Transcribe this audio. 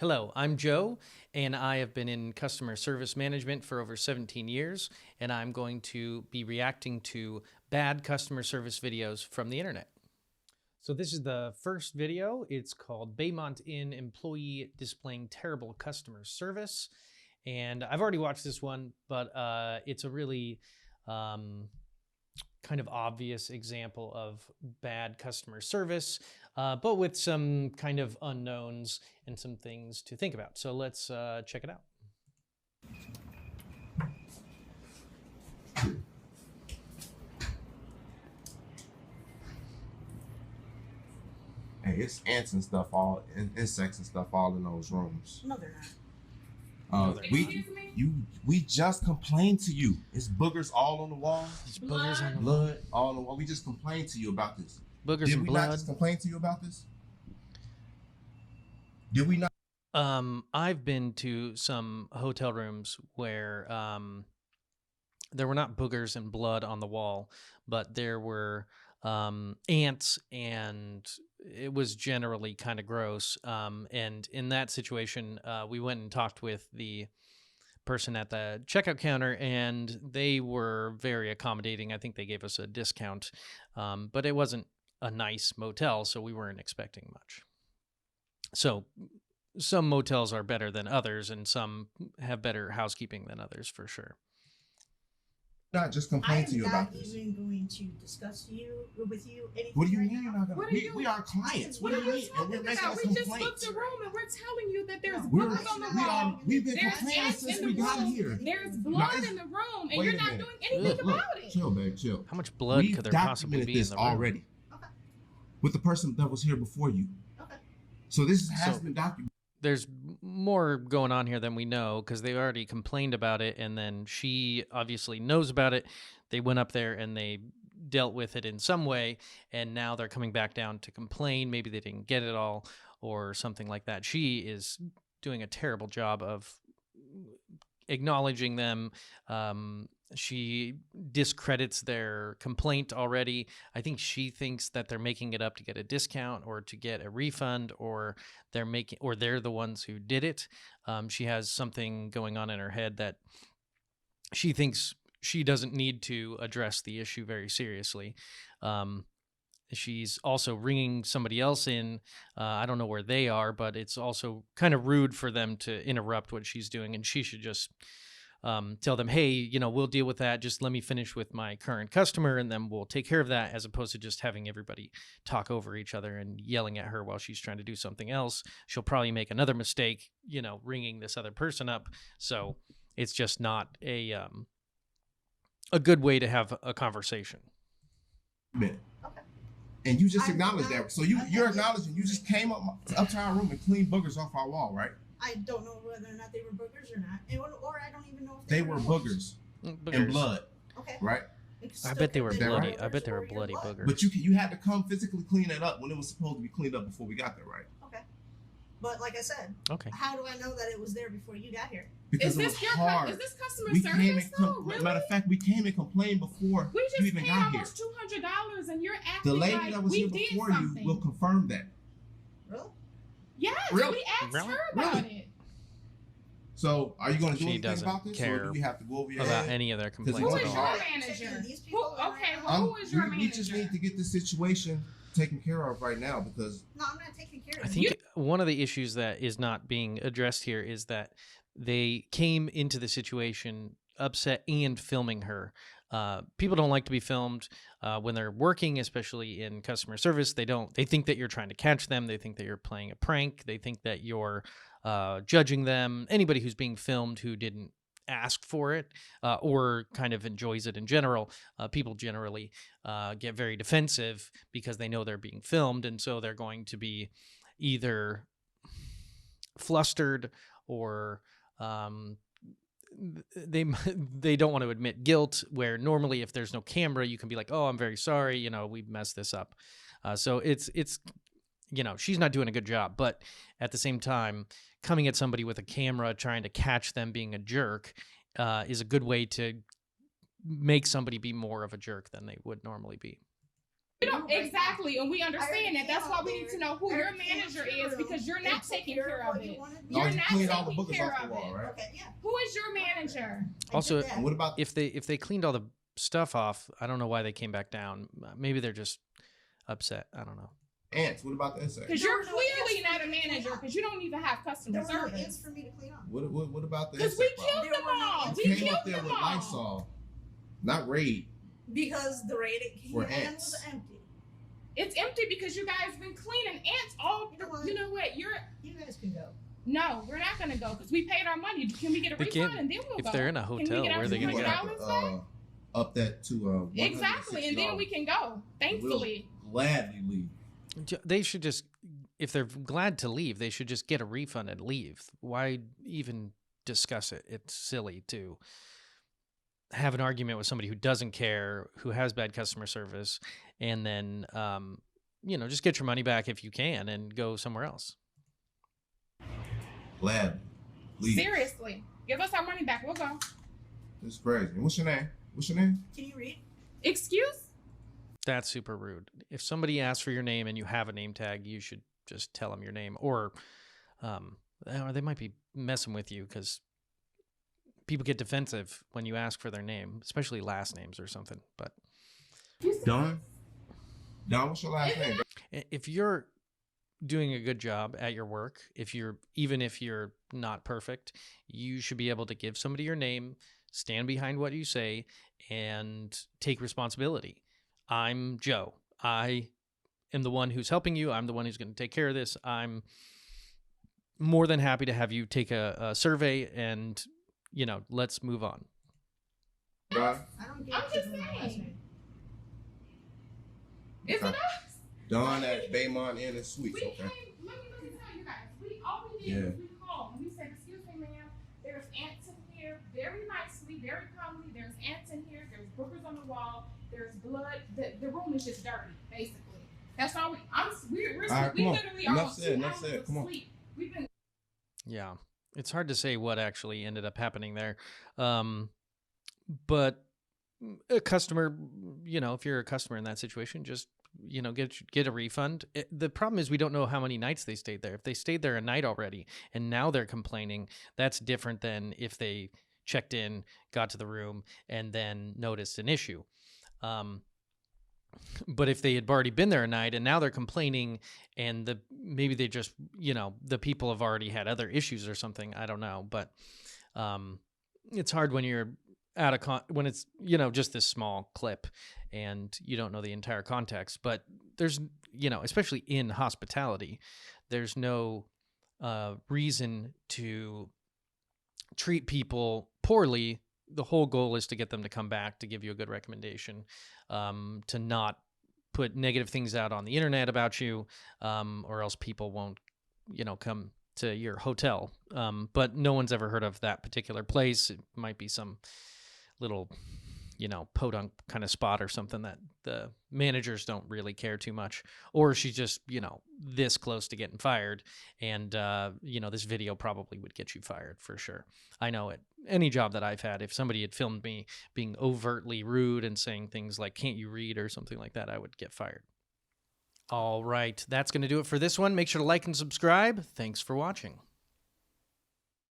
Hello, I'm Joe, and I have been in customer service management for over 17 years, and I'm going to be reacting to bad customer service videos from the internet. So this is the first video. It's called Baymont Inn Employee Displaying Terrible Customer Service. And I've already watched this one, but it's a really kind of obvious example of bad customer service, but with some kind of unknowns and some things to think about. So let's check it out. Hey, it's ants and stuff, all insects and stuff, all in those rooms. No, they're not. We just complained to you. It's boogers all on the wall. There's boogers on the wall. Blood all on the wall. We just complained to you about this. Boogers Did and we blood. not just complain to you about this? Did we not? I've been to some hotel rooms where there were not boogers and blood on the wall, but there were ants, and it was generally kind of gross. And in that situation, we went and talked with the person at the checkout counter, and they were very accommodating. I think they gave us a discount, but it wasn't a nice motel, so we weren't expecting much. So some motels are better than others, and some have better housekeeping than others, for sure. Not just complain to you about I'm not this. even going to discuss with you anything. What do you right mean you're now. not gonna? We are clients. What do you mean? And we're making us We just complaints. booked a room and we're telling you that there's We're- boogers on the wall. We've been There's complaining ants since in we the got room. here. There's No, blood it's- in the room, and wait you're a not minute. doing anything Look, about it. chill, babe, chill. How much blood We've could there possibly documented be in this the room? already Okay. with the person that was here before you. Okay. So this has So- been documented. There's more going on here than we know, because they already complained about it, and then she obviously knows about it. They went up there and they dealt with it in some way, and now they're coming back down to complain. Maybe they didn't get it all or something like that. She is doing a terrible job of acknowledging them. She discredits their complaint already. I think she thinks that they're making it up to get a discount or to get a refund, or they're the ones who did it. She has something going on in her head that she thinks she doesn't need to address the issue very seriously. She's also ringing somebody else in. I don't know where they are, but it's also kind of rude for them to interrupt what she's doing, and she should just tell them, hey, we'll deal with that. Just let me finish with my current customer, and then we'll take care of that, as opposed to just having everybody talk over each other and yelling at her while she's trying to do something else. She'll probably make another mistake, ringing this other person up. So it's just not a good way to have a conversation. Okay. Okay. And you just acknowledged that. So you're acknowledging you just came up to our room and cleaned boogers off our wall, right? I don't know whether or not they were boogers or not, or I don't even know if They were boogers and blood, Okay. right? I bet they were bloody. Right? I bet they were bloody boogers. But you had to come physically clean it up when it was supposed to be cleaned up before we got there, right? Okay. But like I said, Okay. how do I know that it was there before you got here? Because Is it was this hard. is this customer We came service though? Really? matter of fact, we came and complained before We you just even paid got here. almost $200, and you're acting The lady like that was we here did before something. you will confirm that. Really? Yes, Really? we asked Really? her about Really? it. So are you going to do She anything doesn't about this, care or do we have to go over your About head? any of their Because complaints Who it's at is all. your Checking manager? these people out Okay, right well, who is your we just manager? need to get this situation taken care of right now, because No, I'm not taking care of I it. think one of the issues that is not being addressed here is that they came into the situation upset and filming her. People don't like to be filmed when they're working, especially in customer service. They think that you're trying to catch them. They think that you're playing a prank. They think that you're judging them. Anybody who's being filmed who didn't ask for it or kind of enjoys it in general, people generally get very defensive because they know they're being filmed, and so they're going to be either flustered or they don't want to admit guilt, where normally if there's no camera you can be like, oh, I'm very sorry, we messed this up. So it's she's not doing a good job, but at the same time, coming at somebody with a camera trying to catch them being a jerk is a good way to make somebody be more of a jerk than they would normally be. You know, exactly, and we understand that. That's why we need to know who your manager is, because you're not taking care of it. No, You're you not cleaned all the taking boogers care off the of wall, it. right? Okay, yeah. Who is your manager? Also, And what about if they cleaned all the stuff off, I don't know why they came back down. Maybe they're just upset. I don't know. ants? What about the insects? Because There you're were no clearly ants for not a me to clean manager, up. because you don't even have customer There were no ants service. for me to clean up. What about the Because we insect problem? killed them There were no all. ants. We You came killed up there them with all. Lysol, not Raid. Because the rated For can ants. was empty. It's empty because you guys been cleaning ants all. You know what? You guys can go. No, we're not gonna go because we paid our money. Can we get a They refund can't- and then we'll if go? they're in a Can we hotel, get our where are they gonna You go? have $200 back? Up that to Exactly, and then we can go. Thankfully. We'll gladly leave. They should just, if they're glad to leave, they should just get a refund and leave. Why even discuss it? It's silly to have an argument with somebody who doesn't care, who has bad customer service, and then just get your money back if you can and go somewhere else. Gladly leave. Seriously, give us our money back. We'll go. This is crazy. What's your name? What's your name? Can you read? Excuse? That's super rude. If somebody asks for your name and you have a name tag, you should just tell them your name, or they might be messing with you because people get defensive when you ask for their name, especially last names or something. But Don. Don, what's your last name? if you're doing a good job at your work, even if you're not perfect, you should be able to give somebody your name, stand behind what you say, and take responsibility. I'm Joe. I am the one who's helping you. I'm the one who's going to take care of this. I'm more than happy to have you take a survey and, let's move on. Don. I don't get I'm it. just My last saying. name. Is it Okay. us? Don at Baymont Inn and Suites. We Okay. came, let me tell you guys. All we did was we called and we said, excuse me, ma'am, there's ants in here, very nicely, very calmly. There's ants in here. There's boogers on the wall. There's blood. The room is just dirty, basically. That's all we're All right, we come on. literally Enough almost said, 2 enough hours said. of Come on. sleep. We've been Yeah. It's hard to say what actually ended up happening there. But a customer, if you're a customer in that situation, just, get a refund. The problem is we don't know how many nights they stayed there. If they stayed there a night already and now they're complaining, that's different than if they checked in, got to the room, and then noticed an issue. But if they had already been there a night and now they're complaining, and maybe they just, the people have already had other issues or something, I don't know. But it's hard when you're when it's, just this small clip and you don't know the entire context. But there's, especially in hospitality, there's no reason to treat people poorly. The whole goal is to get them to come back, to give you a good recommendation, to not put negative things out on the internet about you, or else people won't, come to your hotel. But no one's ever heard of that particular place. It might be some little, podunk kind of spot or something that the managers don't really care too much. Or she's just, this close to getting fired. And, this video probably would get you fired for sure. I know it. Any job that I've had, if somebody had filmed me being overtly rude and saying things like, can't you read or something like that, I would get fired. All right. That's going to do it for this one. Make sure to like and subscribe. Thanks for watching.